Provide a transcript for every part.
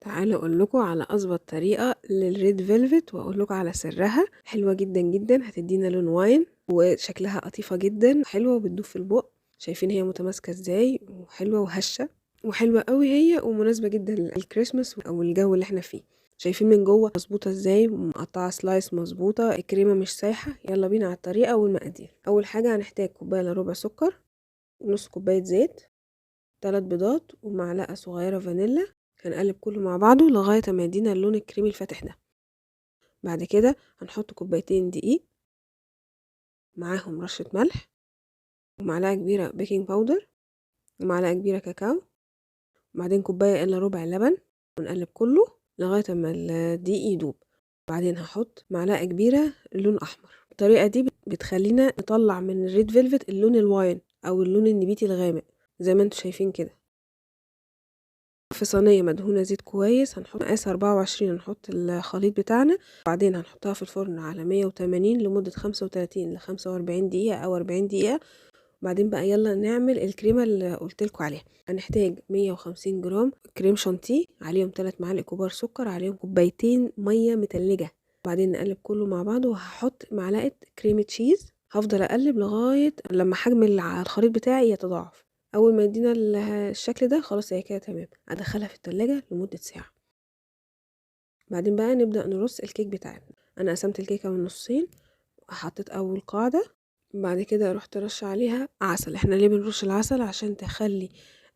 تعالوا اقول لكم على اظبط طريقه للريد فيلفت واقول لكم على سرها. حلوه جدا جدا، هتدينا لون واين وشكلها قطيفه جدا، حلوه وبتدوب في البق. شايفين هي متماسكه ازاي وحلوه وهشه وحلوه قوي هي، ومناسبه جدا للكريسماس او الجو اللي احنا فيه. شايفين من جوه مظبوطه ازاي ومقطعه سلايس مظبوطه، الكريمه مش سايحه. يلا بينا على الطريقه والمقادير. اول حاجه هنحتاج كوبايه الا ربع سكر، ونص كوبايه زيت، 3 بيضات، ومعلقه صغيره فانيلا. هنقلب كله مع بعضه لغاية ما يدينا اللون الكريمي الفاتح ده. بعد كده هنحط كوبايتين دقيق، معاهم رشة ملح، ومعلقة كبيرة بيكنج باودر، ومعلقة كبيرة كاكاو، وبعدين كوباية الا ربع لبن، ونقلب كله لغاية ما الدقيق يدوب. بعدين هحط معلقة كبيرة لون أحمر. الطريقة دي بتخلينا نطلع من الريد فيلفت اللون الواين أو اللون النبيتي الغامق زي ما انتوا شايفين كده. في صينية مدهونة زيت كويس هنحط مقاس 24، هنحط الخليط بتاعنا، بعدين هنحطها في الفرن على 180 لمدة 35 ل 45 دقيقة أو 40 دقيقة. بعدين بقى يلا نعمل الكريمة اللي قلتلكوا عليها. هنحتاج 150 جرام كريم شانتيه، عليهم 3 معالق كبار سكر، عليهم كوبايتين مية متلجة. بعدين نقلب كله مع بعض، وهحط معلقة كريمة تشيز. هفضل اقلب لغاية لما حجم الخليط بتاعي يتضاعف. اول ما يدينا الشكل ده خلاص هي كده تمام، ادخلها في التلاجة لمدة ساعة. بعدين بقى نبدأ نرص الكيك بتاعنا. انا قسمت الكيكة من نصين، حطيت اول قاعدة، بعد كده رحت رش عليها عسل. احنا ليه بنرش العسل؟ عشان تخلي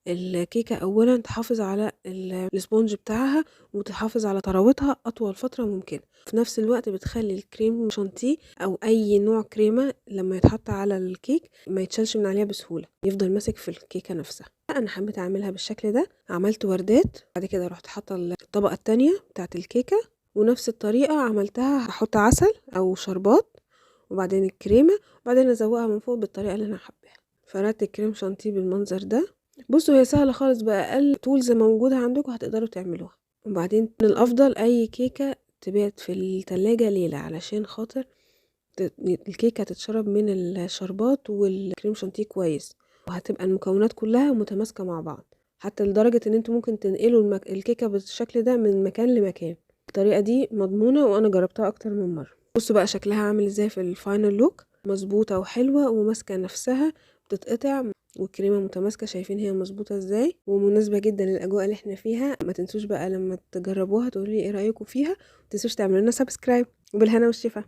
الكيكة اولا تحافظ على السبونج بتاعها وتحافظ على طراوتها اطول فترة ممكنة. في نفس الوقت بتخلي الكريم شانتيه او اي نوع كريمة لما يتحط على الكيك ما يتشالش من عليها بسهولة، يفضل ماسك في الكيكة نفسها. انا حبيت اعملها بالشكل ده، عملت وردات. بعد كده رحت حاطة الطبقة التانية بتاعت الكيكة، ونفس الطريقة عملتها، هحط عسل او شربات وبعدين الكريمة، وبعدين ازوقها من فوق بالطريقة اللي انا حباها. فردت الكريم شانتيه بالمنظر ده. بصوا هي سهلة خالص، بأقل تولز موجودة عندكم هتقدروا تعملوها. وبعدين من الأفضل أي كيكة تبات في التلاجة ليلة، علشان خاطر الكيكة تتشرب من الشربات والكريم شانتيه كويس، وهتبقى المكونات كلها متماسكة مع بعض، حتى لدرجة ان انتوا ممكن تنقلوا الكيكة بالشكل ده من مكان لمكان. الطريقة دي مضمونة وانا جربتها اكتر من مرة. بصوا بقى شكلها عامل ازاي في الفاينل لوك، مظبوطة وحلوة وماسكة نفسها، بتتقطع والكريمة متماسكة. شايفين هي مظبوطة ازاي ومناسبة جدا للأجواء اللي احنا فيها. ما تنسوش بقى لما تجربوها تقولي ايه رأيكم فيها، ما تنسوش تعملوا لنا سبسكرايب، وبالهنا والشفا.